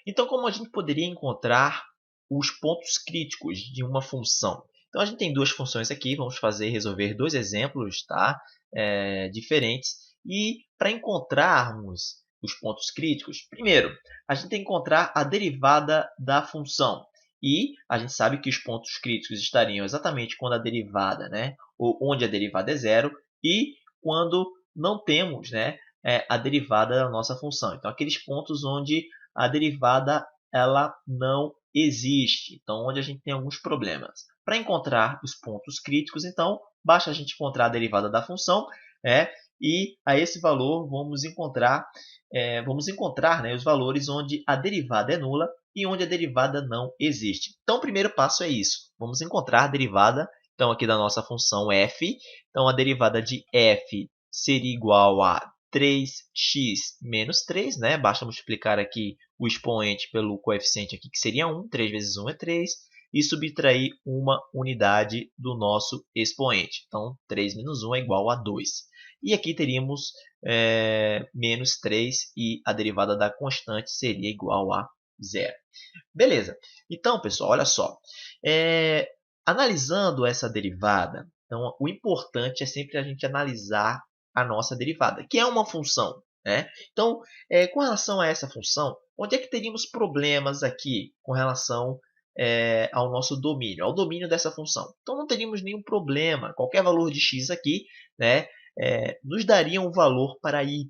Então, como a gente poderia encontrar os pontos críticos de uma função? Então, a gente tem duas funções aqui, vamos resolver dois exemplos, tá? Diferentes. E para encontrarmos os pontos críticos, primeiro, a gente tem que encontrar a derivada da função. E a gente sabe que os pontos críticos estariam exatamente quando a derivada, ou onde a derivada é zero, e quando não temos, a derivada da nossa função. Então, aqueles pontos onde a derivada ela não existe. Então, onde a gente tem alguns problemas. Para encontrar os pontos críticos, então, basta a gente encontrar a derivada da função, e a esse valor vamos encontrar os valores onde a derivada é nula e onde a derivada não existe. Então, o primeiro passo é isso. Vamos encontrar a derivada, então, aqui da nossa função f. Então, a derivada de f seria igual a 3x menos 3, né? Basta multiplicar aqui o expoente pelo coeficiente aqui, que seria 1. 3 vezes 1 é 3. E subtrair uma unidade do nosso expoente. Então, 3 menos 1 é igual a 2. E aqui teríamos menos 3 e a derivada da constante seria igual a 0. Beleza. Então, pessoal, olha só. Analisando essa derivada, então, o importante é sempre a gente analisar a nossa derivada, que é uma função. Então, com relação a essa função, onde é que teríamos problemas aqui com relação ao nosso domínio, ao domínio dessa função? Então, não teríamos nenhum problema. Qualquer valor de x aqui nos daria um valor para y,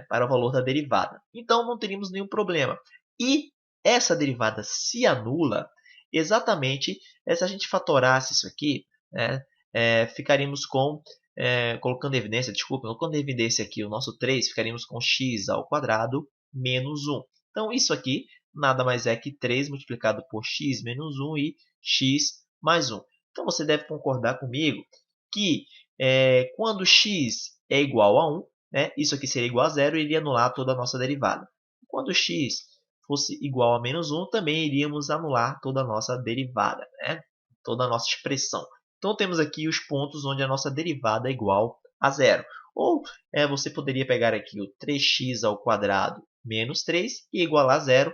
para o valor da derivada. Então, não teríamos nenhum problema. E essa derivada se anula exatamente se a gente fatorasse isso aqui, ficaríamos com, colocando em evidência aqui o nosso 3, ficaríamos com x ao quadrado menos 1. Então, isso aqui nada mais é que 3 multiplicado por x menos 1 e x mais 1. Então, você deve concordar comigo que quando x é igual a 1, isso aqui seria igual a 0 e iria anular toda a nossa derivada. Quando x fosse igual a menos 1, também iríamos anular toda a nossa derivada, toda a nossa expressão. Então, temos aqui os pontos onde a nossa derivada é igual a 0. Ou você poderia pegar aqui o 3x ao quadrado menos 3 e igualar a 0.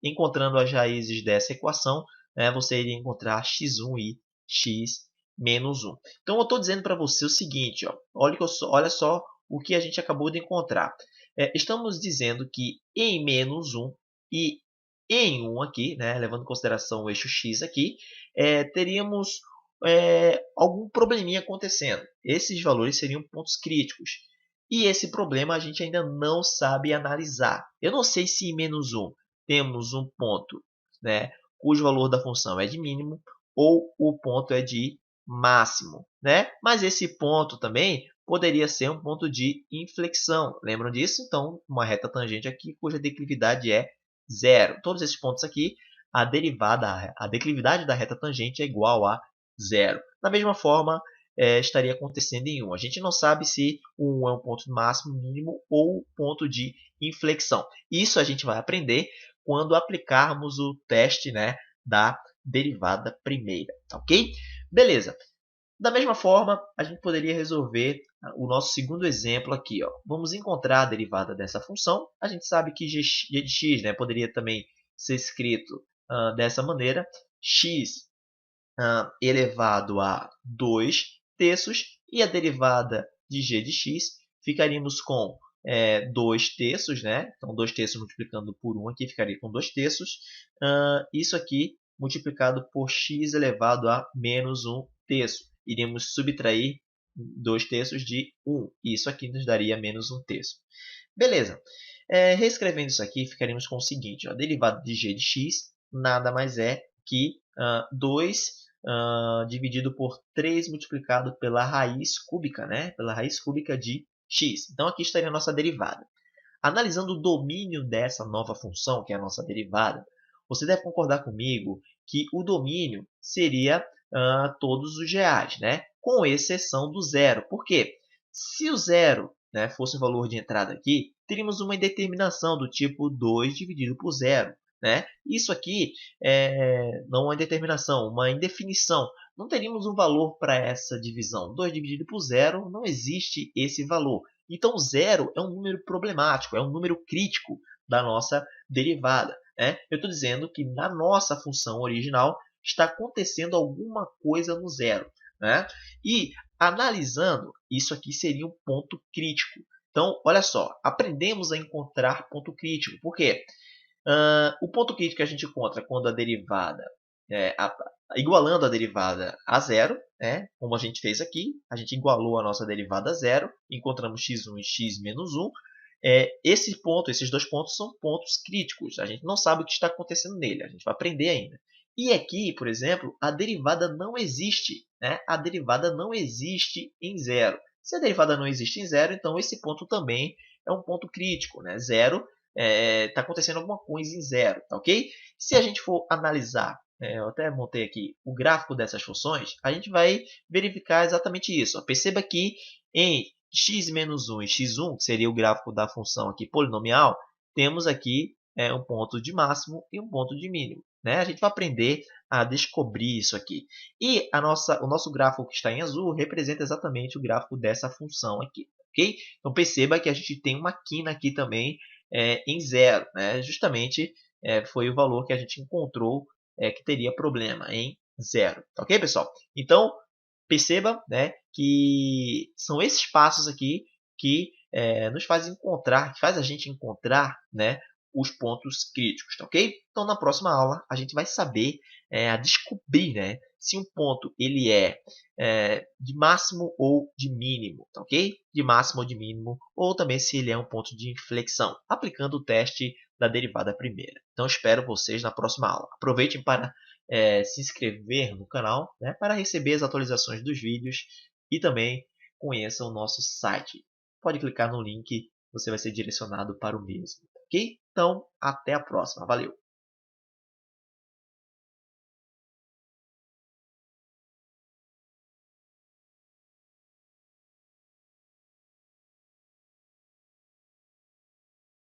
Encontrando as raízes dessa equação, você iria encontrar x1 e x menos 1. Então, eu estou dizendo para você o seguinte, olha só o que a gente acabou de encontrar. Estamos dizendo que em menos 1 e em 1 aqui, levando em consideração o eixo x aqui, teríamos algum probleminha acontecendo. Esses valores seriam pontos críticos. E esse problema a gente ainda não sabe analisar. Eu não sei se em menos 1 temos um ponto cujo valor da função é de mínimo ou o ponto é de máximo. Mas esse ponto também poderia ser um ponto de inflexão. Lembram disso? Então, uma reta tangente aqui cuja declividade é 0. Todos esses pontos aqui, a declividade da reta tangente é igual a 0. Da mesma forma, estaria acontecendo em 1. A gente não sabe se o 1 é um ponto máximo, mínimo ou ponto de inflexão. Isso a gente vai aprender quando aplicarmos o teste da derivada primeira. Ok? Beleza. Da mesma forma, a gente poderia resolver o nosso segundo exemplo aqui. Vamos encontrar a derivada dessa função. A gente sabe que g de x poderia também ser escrito dessa maneira. X elevado a 2 terços. E a derivada de g de x, ficaríamos com 2 terços. Então, 2 terços multiplicando por 1 aqui, ficaria com 2 terços. Isso aqui multiplicado por x elevado a menos 1 terço. Iríamos subtrair 2 terços de 1. Isso aqui nos daria menos 1 terço. Beleza. Reescrevendo isso aqui, ficaríamos com o seguinte. A derivada de g de x nada mais é que 2 dividido por 3 multiplicado pela raiz cúbica, pela raiz cúbica de x. Então, aqui estaria a nossa derivada. Analisando o domínio dessa nova função, que é a nossa derivada, você deve concordar comigo que o domínio seria todos os reais, com exceção do zero. Por quê? Se o zero fosse o valor de entrada aqui, teríamos uma indeterminação do tipo 2 dividido por zero. Isso aqui não é uma indeterminação, uma indefinição. Não teríamos um valor para essa divisão. 2 dividido por zero, não existe esse valor. Então, zero é um número problemático, é um número crítico da nossa derivada. né? Eu estou dizendo que na nossa função original está acontecendo alguma coisa no zero, né? E analisando, isso aqui seria um ponto crítico. Então, olha só, aprendemos a encontrar ponto crítico. Por quê? O ponto crítico que a gente encontra quando a derivada, igualando a derivada a zero, né, como a gente fez aqui, a gente igualou a nossa derivada a zero, encontramos x1 e x menos 1. Esses dois pontos são pontos críticos. A gente não sabe o que está acontecendo nele, a gente vai aprender ainda. E aqui, por exemplo, a derivada não existe. Né? A derivada não existe em zero. Se a derivada não existe em zero, então esse ponto também é um ponto crítico. Né? Zero está acontecendo alguma coisa em zero, tá ok? Se a gente for analisar, eu até montei aqui o gráfico dessas funções, a gente vai verificar exatamente isso. Ó. Perceba que em x menos 1 e x1, que seria o gráfico da função aqui polinomial, temos aqui um ponto de máximo e um ponto de mínimo. Né? A gente vai aprender a descobrir isso aqui. E o nosso gráfico que está em azul representa exatamente o gráfico dessa função aqui. Okay? Então perceba que a gente tem uma quina aqui também em zero. Né? Justamente foi o valor que a gente encontrou que teria problema em zero. Ok, pessoal? Então, perceba, né, que são esses passos aqui que nos fazem encontrar, que faz a gente encontrar, né, os pontos críticos, tá ok? Então, na próxima aula, a gente vai saber a descobrir, né, se um ponto ele de máximo ou de mínimo, tá ok? De máximo ou de mínimo, ou também se ele é um ponto de inflexão, aplicando o teste da derivada primeira. Então, espero vocês na próxima aula. Aproveitem para se inscrever no canal, né, para receber as atualizações dos vídeos e também conheça o nosso site. Pode clicar no link, você vai ser direcionado para o mesmo. Ok? Então, até a próxima. Valeu!